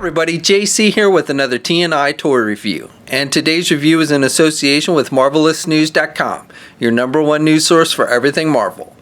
everybody, JC here with another TNI toy review. And today's review is in association with MarvelousNews.com, your #1 news source for everything Marvel.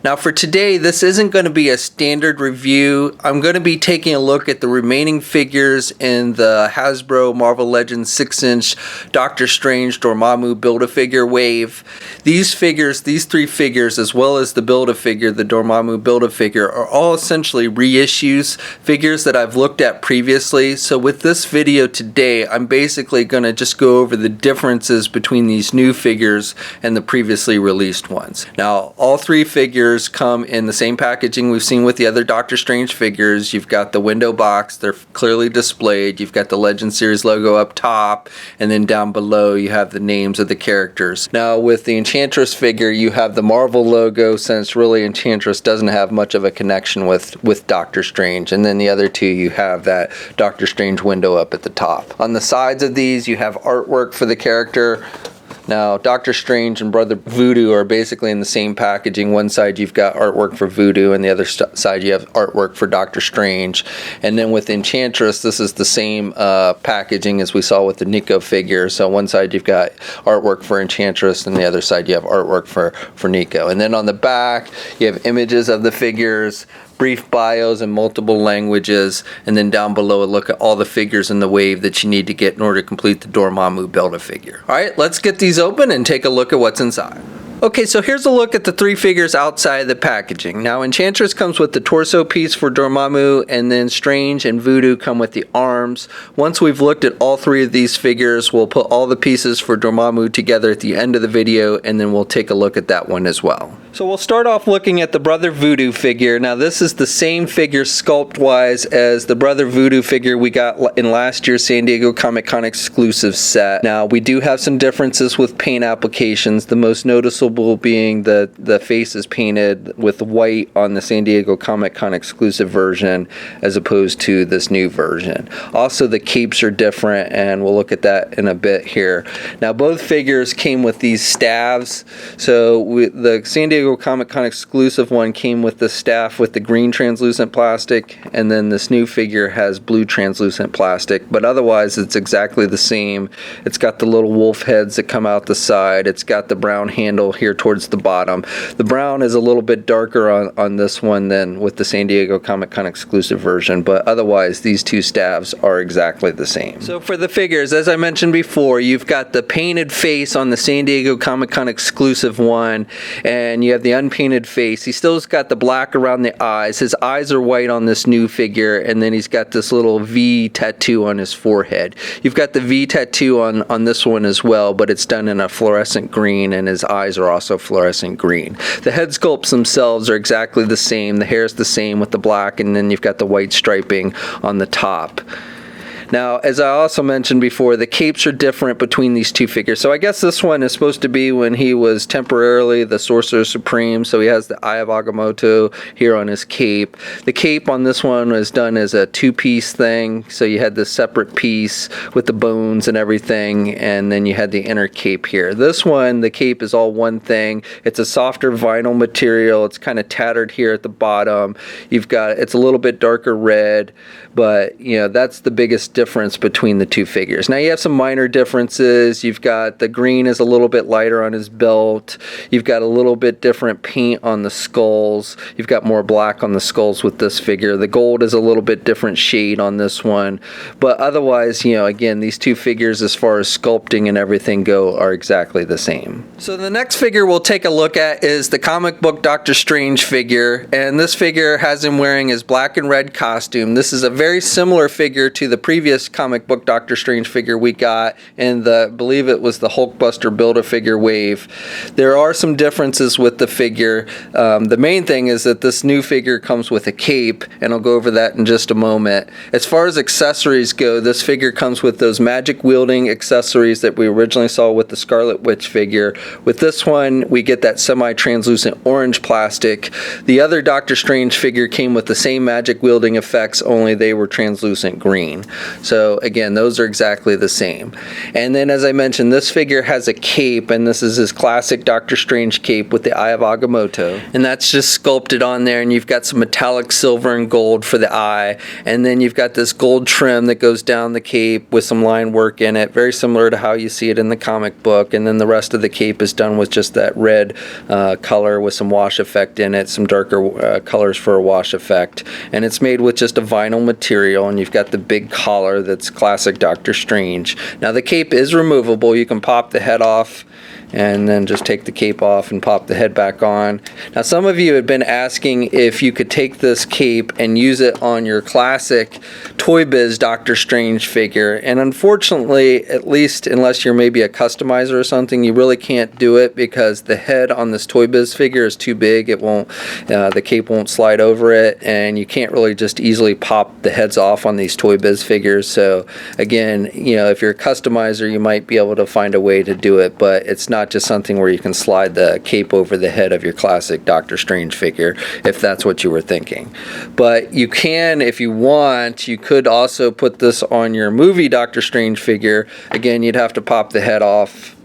Now for today, this isn't going to be a standard review. I'm going to be taking a look at the remaining figures in the Hasbro Marvel Legends 6-inch Doctor Strange Dormammu Build-A-Figure wave. These figures, these three figures, as well as the Build-A-Figure, the Dormammu Build-A-Figure, are all essentially reissues, figures that I've looked at previously. So with this video today, I'm basically going to just go over the differences between these new figures and the previously released ones. Now, all three figures come in the same packaging we've seen with the other Doctor Strange figures. You've got the window box, they're clearly displayed. You've got the Legend Series logo up top, and then down below you have the names of the characters. Now with the Enchantress figure, you have the Marvel logo, since really Enchantress doesn't have much of a connection with Doctor Strange. And then the other two, you have that Doctor Strange window up at the top. On the sides of these, you have artwork for the character. Now, Doctor Strange and Brother Voodoo are basically in the same packaging. One side you've got artwork for Voodoo, and the other side you have artwork for Doctor Strange. And then with Enchantress, this is the same packaging as we saw with the Nico figure. So one side you've got artwork for Enchantress, and the other side you have artwork for Nico. And then on the back, you have images of the figures, brief bios in multiple languages, and then down below a look at all the figures in the wave that you need to get in order to complete the Dormammu Build-A-Figure. Alright, let's get these open and take a look at what's inside. Okay, so here's a look at the three figures outside the packaging. Now, Enchantress comes with the torso piece for Dormammu, and then Strange and Voodoo come with the arms. Once we've looked at all three of these figures, we'll put all the pieces for Dormammu together at the end of the video, and then we'll take a look at that one as well. So we'll start off looking at the Brother Voodoo figure. Now, this is the same figure sculpt-wise as the Brother Voodoo figure we got in last year's San Diego Comic-Con exclusive set. Now, we do have some differences with paint applications, the most noticeable being the face is painted with white on the San Diego Comic-Con exclusive version as opposed to this new version. Also, the capes are different, and we'll look at that in a bit here. Now, both figures came with these staves. So the San Diego Comic-Con exclusive one came with the staff with the green translucent plastic, and then this new figure has blue translucent plastic, but otherwise it's exactly the same. It's got the little wolf heads that come out the side. It's got the brown handle here towards the bottom. The brown is a little bit darker on this one than with the San Diego Comic-Con exclusive version, but otherwise these two staves are exactly the same. So for the figures, as I mentioned before, you've got the painted face on the San Diego Comic-Con exclusive one, and you have the unpainted face. He still's got the black around the eyes. His eyes are white on this new figure, and then he's got this little V tattoo on his forehead. You've got the V tattoo on this one as well, but it's done in a fluorescent green, and his eyes are also fluorescent green. The head sculpts themselves are exactly the same. The hair is the same with the black, and then you've got the white striping on the top. Now, as I also mentioned before, the capes are different between these two figures. So I guess this one is supposed to be when he was temporarily the Sorcerer Supreme. So he has the Eye of Agamotto here on his cape. The cape on this one was done as a two-piece thing. So you had this separate piece with the bones and everything, and then you had the inner cape here. This one, the cape is all one thing. It's a softer vinyl material. It's kind of tattered here at the bottom. It's a little bit darker red, but you know, that's the biggest difference between the two figures. Now you have some minor differences. You've got the green is a little bit lighter on his belt. You've got a little bit different paint on the skulls. You've got more black on the skulls with this figure. The gold is a little bit different shade on this one. But otherwise, you know, again, these two figures as far as sculpting and everything go are exactly the same. So the next figure we'll take a look at is the comic book Doctor Strange figure. And this figure has him wearing his black and red costume. This is a very similar figure to the previous comic book Doctor Strange figure we got in I believe it was the Hulkbuster Build-A-Figure wave. There are some differences with the figure. The main thing is that this new figure comes with a cape, and I'll go over that in just a moment. As far as accessories go, this figure comes with those magic wielding accessories that we originally saw with the Scarlet Witch figure. With this one, we get that semi-translucent orange plastic. The other Doctor Strange figure came with the same magic wielding effects, only they were translucent green. So again, those are exactly the same. And then as I mentioned, this figure has a cape, and this is his classic Doctor Strange cape with the Eye of Agamotto. And that's just sculpted on there, and you've got some metallic silver and gold for the eye. And then you've got this gold trim that goes down the cape with some line work in it, very similar to how you see it in the comic book. And then the rest of the cape is done with just that red color with some wash effect in it, some darker colors for a wash effect. And it's made with just a vinyl material, and you've got the big collar that's classic Doctor Strange. Now the cape is removable. You can pop the head off and then just take the cape off and pop the head back on. Now some of you had been asking if you could take this cape and use it on your classic Toy Biz Doctor Strange figure, and unfortunately, at least unless you're maybe a customizer or something, you really can't do it because the head on this Toy Biz figure is too big. It won't, the cape won't slide over it, and you can't really just easily pop the heads off on these Toy Biz figures. So again, you know, if you're a customizer, you might be able to find a way to do it, but it's not just something where you can slide the cape over the head of your classic Doctor Strange figure, if that's what you were thinking. But you can, if you want, you could also put this on your movie Doctor Strange figure. Again, you'd have to pop the head off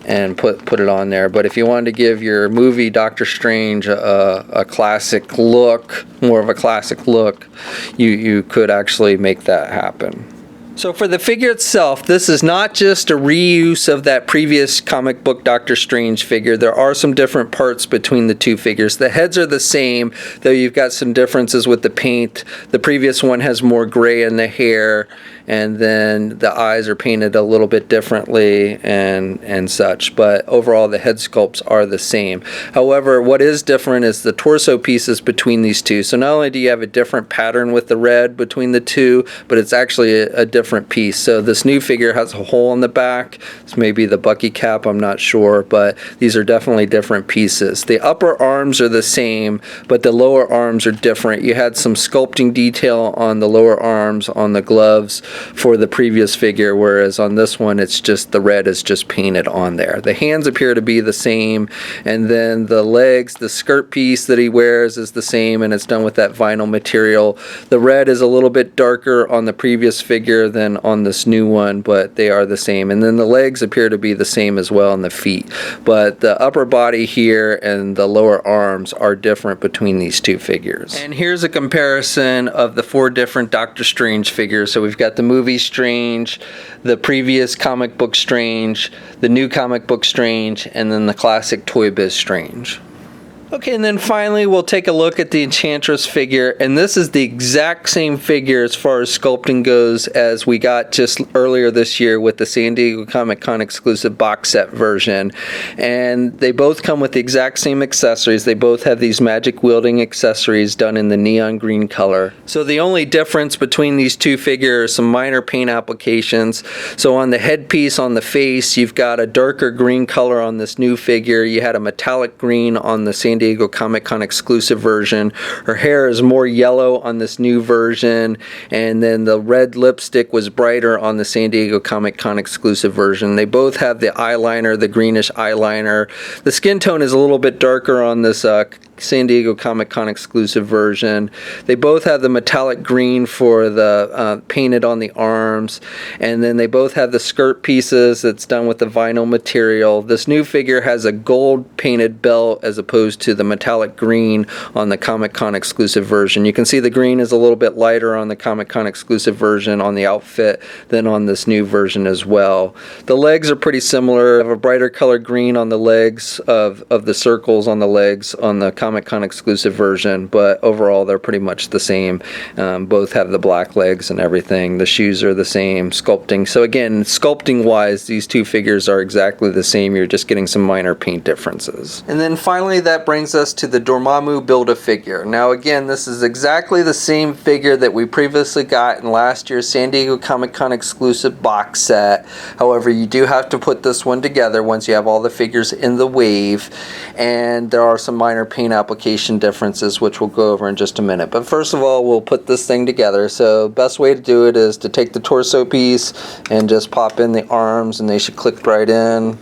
and put it on there. But if you wanted to give your movie Doctor Strange a classic look, more of a classic look, you could actually make that happen. So for the figure itself, this is not just a reuse of that previous comic book Doctor Strange figure. There are some different parts between the two figures. The heads are the same, though you've got some differences with the paint. The previous one has more gray in the hair, and then the eyes are painted a little bit differently and such. But overall, the head sculpts are the same. However, what is different is the torso pieces between these two. So not only do you have a different pattern with the red between the two, but it's actually a different piece. So this new figure has a hole in the back. It's maybe the Bucky cap, I'm not sure, but these are definitely different pieces. The upper arms are the same, but the lower arms are different. You had some sculpting detail on the lower arms, on the gloves for the previous figure, whereas on this one it's just the red is just painted on there. The hands appear to be the same, and then the legs, the skirt piece that he wears is the same, and it's done with that vinyl material. The red is a little bit darker on the previous figure than on this new one, but they are the same. And then the legs appear to be the same as well, and the feet. But the upper body here and the lower arms are different between these two figures. And here's a comparison of the 4 different Doctor Strange figures. So we've got the movie Strange, the previous comic book Strange, the new comic book Strange, and then the classic Toy Biz Strange. Okay, and then finally we'll take a look at the Enchantress figure, and this is the exact same figure as far as sculpting goes as we got just earlier this year with the San Diego Comic-Con exclusive box set version. And they both come with the exact same accessories. They both have these magic wielding accessories done in the neon green color. So the only difference between these two figures are some minor paint applications. So on the headpiece on the face, you've got a darker green color on this new figure. You had a metallic green on the San Diego Comic-Con exclusive version. Her hair is more yellow on this new version, and then the red lipstick was brighter on the San Diego Comic-Con exclusive version. They both have the eyeliner, the greenish eyeliner. The skin tone is a little bit darker on this San Diego Comic-Con exclusive version. They both have the metallic green for the painted on the arms, and then they both have the skirt pieces that's done with the vinyl material. This new figure has a gold painted belt as opposed to the metallic green on the Comic-Con exclusive version. You can see the green is a little bit lighter on the Comic-Con exclusive version on the outfit than on this new version as well. The legs are pretty similar. They have a brighter color green on the legs of the circles on the legs on the Comic-Con exclusive version, but overall they're pretty much the same. Both have the black legs and everything. The shoes are the same, sculpting. So again, sculpting wise, these two figures are exactly the same. You're just getting some minor paint differences. And then finally that brings us to the Dormammu Build-A-Figure. Now again, this is exactly the same figure that we previously got in last year's San Diego Comic-Con exclusive box set. However, you do have to put this one together once you have all the figures in the wave, and there are some minor paint application differences which we'll go over in just a minute. But first of all, we'll put this thing together. So best way to do it is to take the torso piece and just pop in the arms, and they should click right in.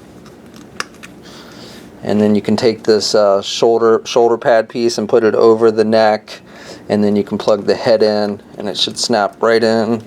And then you can take this shoulder pad piece and put it over the neck, and then you can plug the head in and it should snap right in.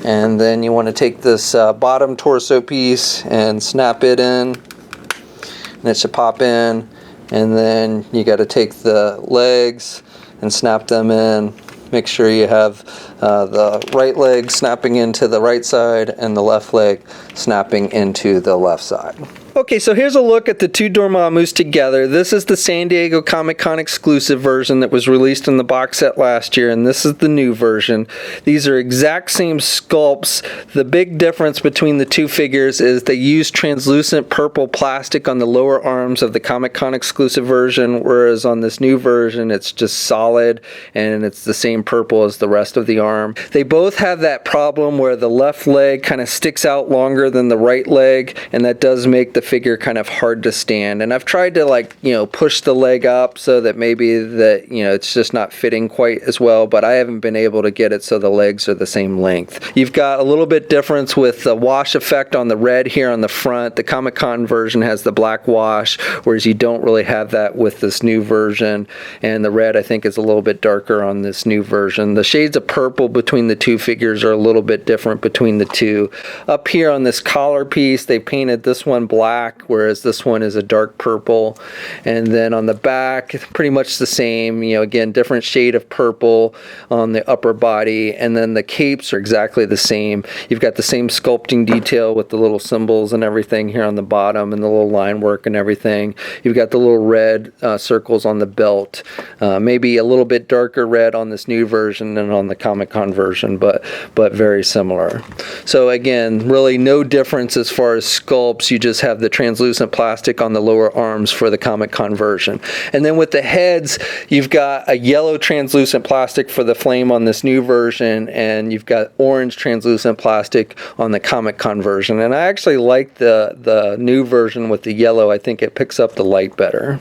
And then you want to take this bottom torso piece and snap it in, and it should pop in. And then you got to take the legs and snap them in. Make sure you have the right leg snapping into the right side and the left leg snapping into the left side. Okay, so here's a look at the two Dormammus together. This is the San Diego Comic-Con exclusive version that was released in the box set last year, and this is the new version. These are exact same sculpts. The big difference between the two figures is they use translucent purple plastic on the lower arms of the Comic-Con exclusive version, whereas on this new version it's just solid and it's the same purple as the rest of the arm. They both have that problem where the left leg kind of sticks out longer than the right leg, and that does make the figure kind of hard to stand. And I've tried to push the leg up so that maybe that it's just not fitting quite as well, but I haven't been able to get it so the legs are the same length. You've got a little bit difference with the wash effect on the red here on the front. The Comic-Con version has the black wash, whereas you don't really have that with this new version, and the red I think is a little bit darker on this new version. The shades of purple between the two figures are a little bit different between the two. Up here on this collar piece they painted this one black, whereas this one is a dark purple. And then on the back, pretty much the same, again, different shade of purple on the upper body. And then the capes are exactly the same. You've got the same sculpting detail with the little symbols and everything here on the bottom and the little line work and everything. You've got the little red circles on the belt. Maybe a little bit darker red on this new version than on the Comic-Con version, but very similar. So again, really no difference as far as sculpts. You just have the translucent plastic on the lower arms for the Comic-Con version. And then with the heads, you've got a yellow translucent plastic for the flame on this new version, and you've got orange translucent plastic on the Comic-Con version. And I actually like the new version with the yellow. I think it picks up the light better.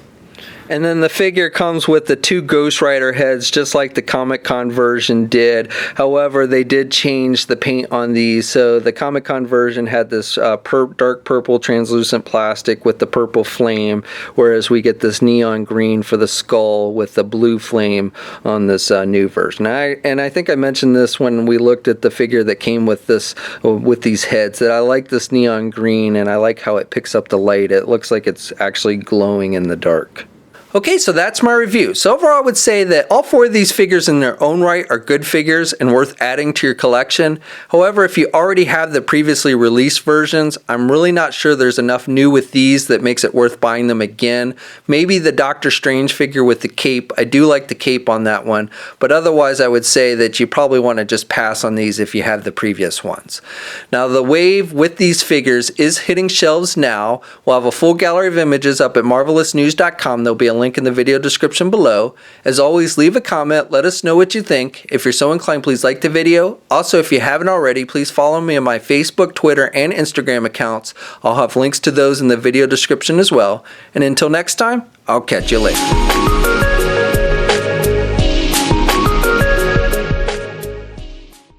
And then the figure comes with the two Ghost Rider heads, just like the Comic-Con version did. However, they did change the paint on these. So the Comic-Con version had this dark purple translucent plastic with the purple flame, whereas we get this neon green for the skull with the blue flame on this new version. And I think I mentioned this when we looked at the figure that came with these heads, that I like this neon green and I like how it picks up the light. It looks like it's actually glowing in the dark. Okay, so that's my review. So overall, I would say that all four of these figures in their own right are good figures and worth adding to your collection. However, if you already have the previously released versions, I'm really not sure there's enough new with these that makes it worth buying them again. Maybe the Doctor Strange figure with the cape. I do like the cape on that one, but otherwise I would say that you probably want to just pass on these if you have the previous ones. Now, the wave with these figures is hitting shelves now. We'll have a full gallery of images up at marvelousnews.com. There'll be a link in the video description below. As always, leave a comment, let us know what you think. If you're so inclined, please like the video. Also, if you haven't already, please follow me on my Facebook, Twitter, and Instagram accounts. I'll have links to those in the video description as well. And until next time, I'll catch you later.